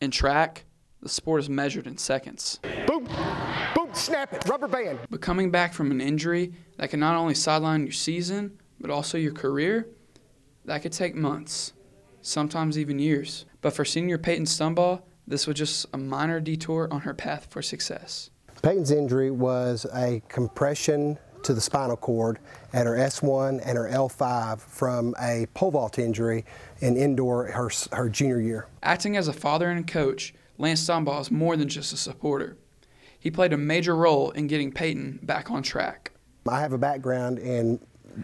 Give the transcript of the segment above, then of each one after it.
In track, the sport is measured in seconds. Boom, boom, snap it, rubber band. But coming back from an injury that can not only sideline your season, but also your career, that could take months, sometimes even years. But for senior Payton Stumbaugh, this was just a minor detour on her path for success. Payton's injury was a compression to the spinal cord at her S1 and her L5 from a pole vault injury in indoor her junior year. Acting as a father and a coach, Lance Stumbaugh is more than just a supporter. He played a major role in getting Payton back on track. I have a background in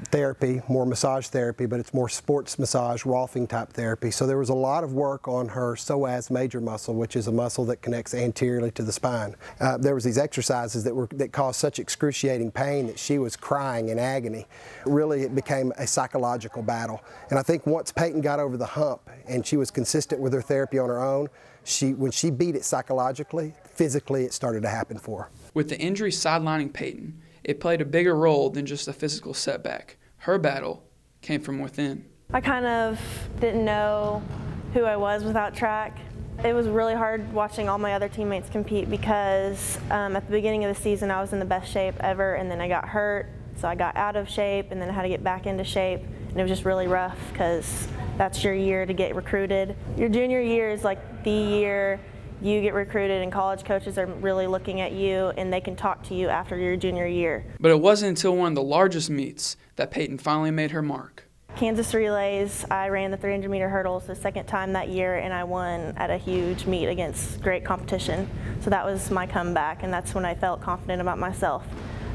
therapy, more massage therapy, but it's more sports massage, Rolfing type therapy. So there was a lot of work on her psoas major muscle, which is a muscle that connects anteriorly to the spine. There was these exercises that caused such excruciating pain that she was crying in agony. Really, it became a psychological battle. And I think once Payton got over the hump and she was consistent with her therapy on her own, when she beat it psychologically, physically it started to happen for her. With the injury sidelining Payton, it played a bigger role than just a physical setback. Her battle came from within. I kind of didn't know who I was without track. It was really hard watching all my other teammates compete because at the beginning of the season I was in the best shape ever, and then I got hurt, so I got out of shape and then I had to get back into shape, and it was just really rough because that's your year to get recruited. Your junior year is like the year you get recruited, and college coaches are really looking at you and they can talk to you after your junior year. But it wasn't until one of the largest meets that Payton finally made her mark. Kansas relays, I ran the 300-meter hurdles the second time that year, and I won at a huge meet against great competition. So that was my comeback, and that's when I felt confident about myself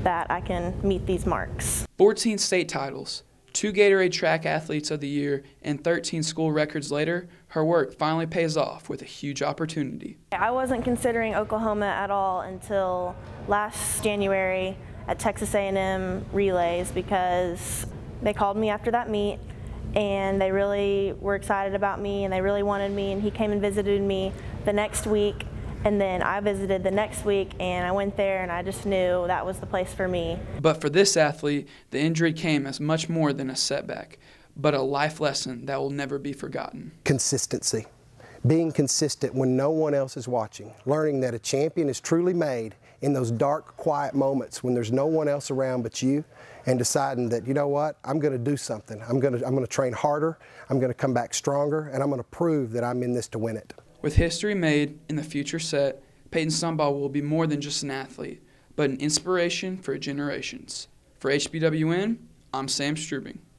that I can meet these marks. 14 state titles, 2 Gatorade Track Athletes of the Year, and 13 school records later, her work finally pays off with a huge opportunity. I wasn't considering Oklahoma at all until last January at Texas A&M relays, because they called me after that meet and they really were excited about me and they really wanted me, and he came and visited me the next week, and then I visited the next week, and I went there and I just knew that was the place for me. But for this athlete, the injury came as much more than a setback, but a life lesson that will never be forgotten. Consistency. Being consistent when no one else is watching. Learning that a champion is truly made in those dark, quiet moments when there's no one else around but you, and deciding that, you know what, I'm going to do something. I'm going to train harder, I'm going to come back stronger, and I'm going to prove that I'm in this to win it. With history made and the future set, Payton Stumbaugh will be more than just an athlete, but an inspiration for generations. For HBWN, I'm Sam Strubing.